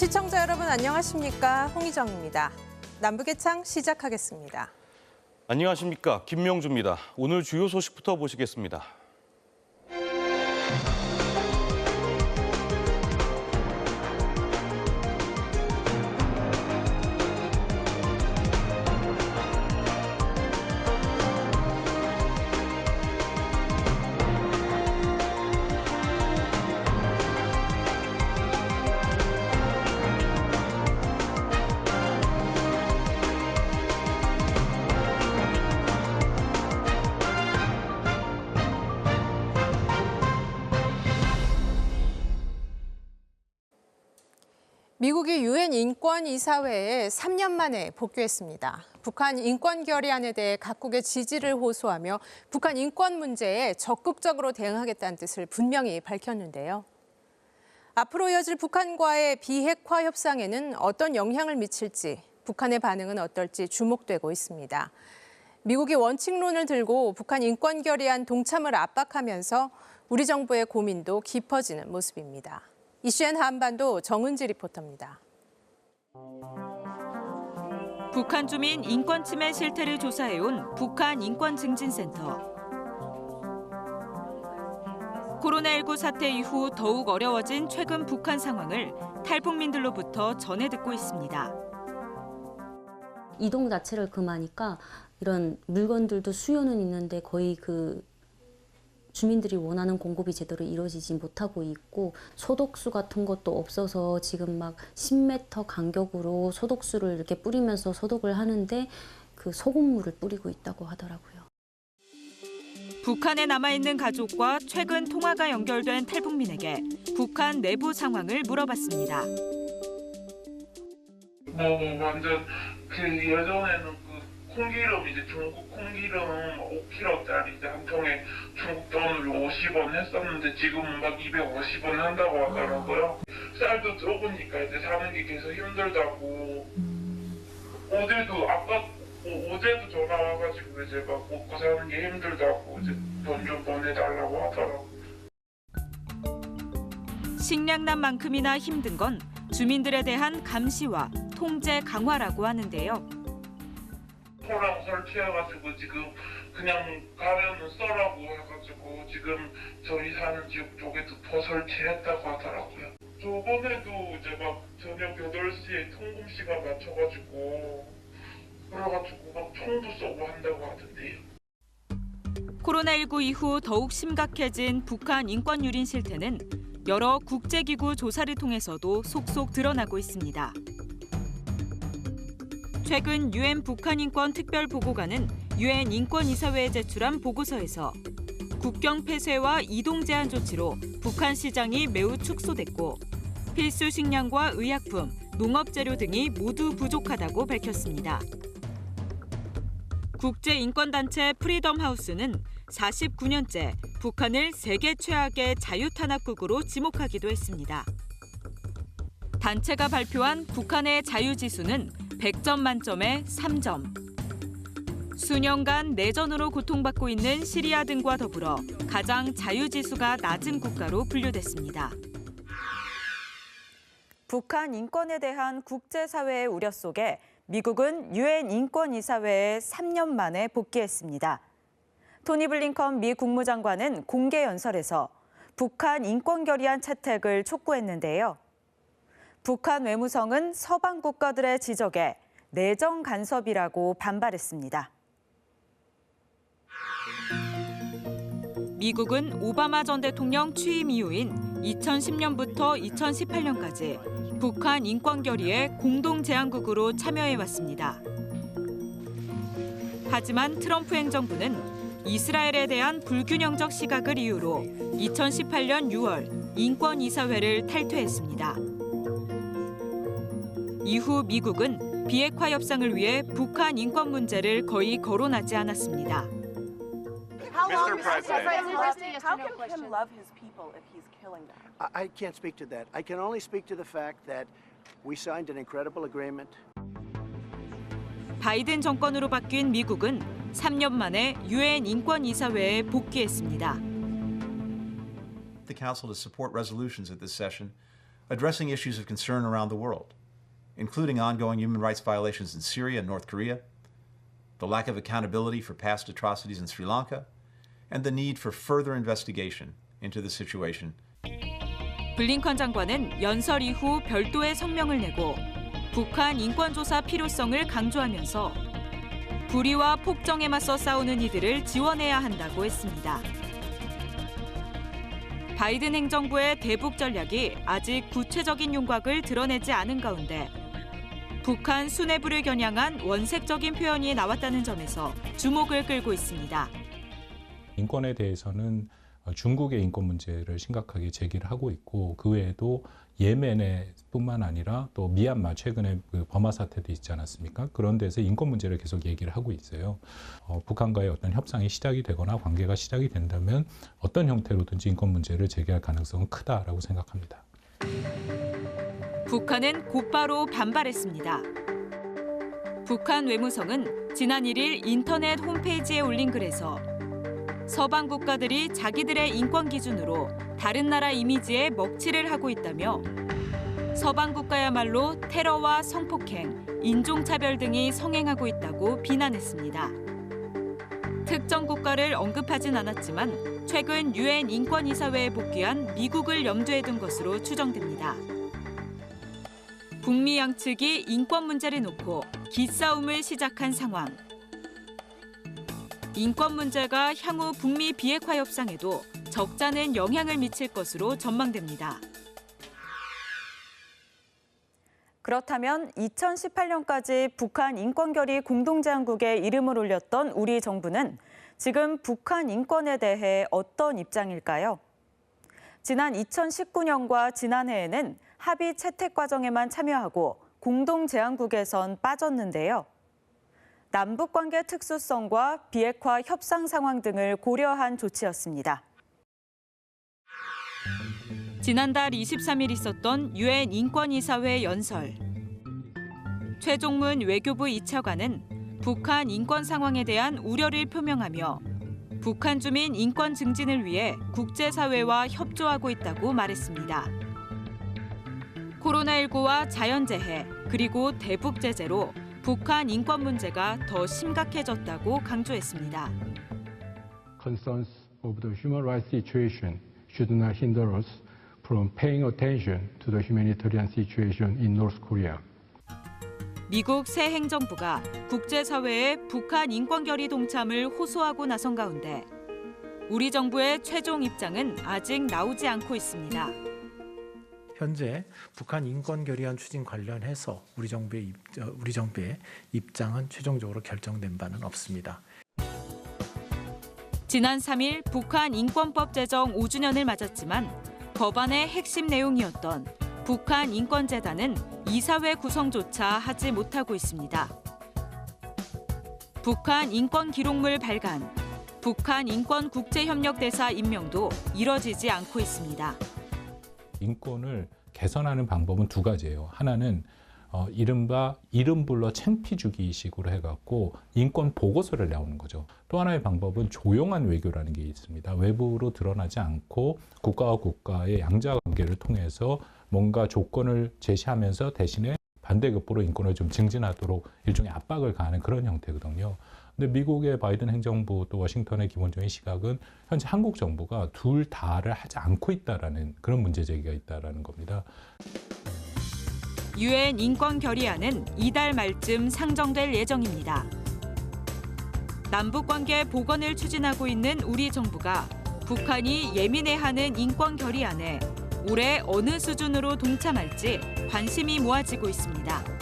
시청자 여러분 안녕하십니까? 홍희정입니다. 남북의 창 시작하겠습니다. 안녕하십니까? 김명주입니다. 오늘 주요 소식부터 보시겠습니다. 미국이 유엔 인권이사회에 3년 만에 복귀했습니다. 북한 인권 결의안에 대해 각국의 지지를 호소하며 북한 인권 문제에 적극적으로 대응하겠다는 뜻을 분명히 밝혔는데요. 앞으로 이어질 북한과의 비핵화 협상에는 어떤 영향을 미칠지, 북한의 반응은 어떨지 주목되고 있습니다. 미국이 원칙론을 들고 북한 인권 결의안 동참을 압박하면서 우리 정부의 고민도 깊어지는 모습입니다. 이슈엔 한반도 정은지 리포터입니다. 북한 주민 인권 침해 실태를 조사해온 북한 인권증진센터. 코로나19 사태 이후 더욱 어려워진 최근 북한 상황을 탈북민들로부터 전해 듣고 있습니다. 이동 자체를 금하니까 이런 물건들도 수요는 있는데 거의 주민들이 원하는 공급이 제대로 이루어지지 못하고 있고, 소독수 같은 것도 없어서 지금 막 10m 간격으로 소독수를 이렇게 뿌리면서 소독을 하는데 그 소금물을 뿌리고 있다고 하더라고요. 북한에 남아있는 가족과 최근 통화가 연결된 탈북민에게 북한 내부 상황을 물어봤습니다. 완전 예전에는 콩기름, 이제 중국 콩기름 5kg짜리 이제 한 통에 중국 돈으로 50원 했었는데 지금은 막 250원 한다고 하더라고요. 쌀도 적으니까 이제 사는 게 계속 힘들다고. 어제도 전화 와가지고 이제 막 먹고 사는 게 힘들다고 이제 돈 좀 보내달라고 하더라고요. 식량난만큼이나 힘든 건 주민들에 대한 감시와 통제 강화라고 하는데요. 토랑 설치해가지고 지금 그냥 가면은 써라고 해가지고 지금 저희 사는 지역 쪽에도 더 설치했다고 하더라고요. 저번에도 이제 막 저녁 8시에 통금 시간 맞춰가지고 그래가지고 막 총도 쏘고 한다고 하던데요. 코로나19 이후 더욱 심각해진 북한 인권 유린 실태는 여러 국제기구 조사를 통해서도 속속 드러나고 있습니다. 최근 유엔 북한 인권 특별 보고관은 유엔 인권이사회에 제출한 보고서에서 국경 폐쇄와 이동 제한 조치로 북한 시장이 매우 축소됐고 필수 식량과 의약품, 농업 재료 등이 모두 부족하다고 밝혔습니다. 국제인권단체 프리덤 하우스는 49년째 북한을 세계 최악의 자유탄압국으로 지목하기도 했습니다. 단체가 발표한 북한의 자유지수는 100점 만점에 3점. 수년간 내전으로 고통받고 있는 시리아 등과 더불어 가장 자유지수가 낮은 국가로 분류됐습니다. 북한 인권에 대한 국제사회의 우려 속에 미국은 유엔 인권이사회에 3년 만에 복귀했습니다. 토니 블링컨 미 국무장관은 공개 연설에서 북한 인권 결의안 채택을 촉구했는데요. 북한 외무성은 서방 국가들의 지적에 내정 간섭이라고 반발했습니다. 미국은 오바마 전 대통령 취임 이후인 2010년부터 2018년까지 북한 인권 결의에 공동 제안국으로 참여해왔습니다. 하지만 트럼프 행정부는 이스라엘에 대한 불균형적 시각을 이유로 2018년 6월 인권이사회를 탈퇴했습니다. 이후 미국은 비핵화 협상을 위해 북한 인권 문제를 거의 거론하지 않았습니다. Mr. President, how can Kim love his people if he's killing them? I can't speak to that. I can only speak to the fact that we signed an incredible agreement. 바이든 정권으로 바뀐 미국은 3년 만에 유엔 인권이사회에 복귀했습니다. The Council to support resolutions at this session addressing issues of concern around the world, including ongoing human rights violations in Syria and North Korea, the lack of accountability for past atrocities in Sri Lanka, and the need for further investigation into the situation. 블링컨 장관은 연설 이후 별도의 성명을 내고 북한 인권조사 필요성을 강조하면서 불의와 폭정에 맞서 싸우는 이들을 지원해야 한다고 했습니다. 바이든 행정부의 대북 전략이 아직 구체적인 윤곽을 드러내지 않은 가운데 북한 수뇌부를 겨냥한 원색적인 표현이 나왔다는 점에서 주목을 끌고 있습니다. 인권에 대해서는 중국의 인권 문제를 심각하게 제기를 하고 있고 그 외에도 예멘뿐만 아니라 또 미얀마 최근에 그 버마 사태도 있지 않았습니까? 그런 데서 인권 문제를 계속 얘기를 하고 있어요. 북한과의 어떤 협상이 시작이 되거나 관계가 시작이 된다면 어떤 형태로든지 인권 문제를 제기할 가능성은 크다라고 생각합니다. 북한은 곧바로 반발했습니다. 북한 외무성은 지난 1일 인터넷 홈페이지에 올린 글에서 서방 국가들이 자기들의 인권 기준으로 다른 나라 이미지에 먹칠을 하고 있다며 서방 국가야말로 테러와 성폭행, 인종차별 등이 성행하고 있다고 비난했습니다. 특정 국가를 언급하진 않았지만 최근 유엔 인권이사회에 복귀한 미국을 염두에 둔 것으로 추정됩니다. 북미 양측이 인권 문제를 놓고 기싸움을 시작한 상황. 인권 문제가 향후 북미 비핵화 협상에도 적잖은 영향을 미칠 것으로 전망됩니다. 그렇다면 2018년까지 북한 인권결의 공동제안국에 이름을 올렸던 우리 정부는 지금 북한 인권에 대해 어떤 입장일까요? 지난 2019년과 지난해에는 합의 채택 과정에만 참여하고 공동제안국에선 빠졌는데요. 남북관계 특수성과 비핵화 협상 상황 등을 고려한 조치였습니다. 지난달 23일 있었던 유엔 인권이사회 연설. 최종문 외교부 2차관은 북한 인권 상황에 대한 우려를 표명하며 북한 주민 인권 증진을 위해 국제사회와 협조하고 있다고 말했습니다. 코로나19와 자연재해 그리고 대북 제재로 북한 인권 문제가 더 심각해졌다고 강조했습니다. Concerns of the human rights situation should not hinder us from paying attention to the humanitarian situation in North Korea. 미국 새 행정부가 국제사회에 북한 인권결의 동참을 호소하고 나선 가운데 우리 정부의 최종 입장은 아직 나오지 않고 있습니다. 현재 북한 인권 결의안 추진 관련해서 우리 정부의 입장은 최종적으로 결정된 바는 없습니다. 지난 3일 북한 인권법 제정 5주년을 맞았지만 법안의 핵심 내용이었던 북한 인권재단은 이사회 구성조차 하지 못하고 있습니다. 북한 인권 기록물 발간, 북한 인권 국제협력대사 임명도 이뤄지지 않고 있습니다. 인권을 개선하는 방법은 두 가지예요. 하나는 이른바 이름 불러 창피 주기 식으로 해갖고 인권 보고서를 내오는 거죠. 또 하나의 방법은 조용한 외교라는 게 있습니다. 외부로 드러나지 않고 국가와 국가의 양자 관계를 통해서 뭔가 조건을 제시하면서 대신에 반대급부로 인권을 좀 증진하도록 일종의 압박을 가하는 그런 형태거든요. 근데 미국의 바이든 행정부 또 워싱턴의 기본적인 시각은 현재 한국 정부가 둘 다를 하지 않고 있다라는 그런 문제 제기가 있다라는 겁니다. 유엔 인권 결의안은 이달 말쯤 상정될 예정입니다. 남북관계 복원을 추진하고 있는 우리 정부가 북한이 예민해하는 인권 결의안에 올해 어느 수준으로 동참할지 관심이 모아지고 있습니다.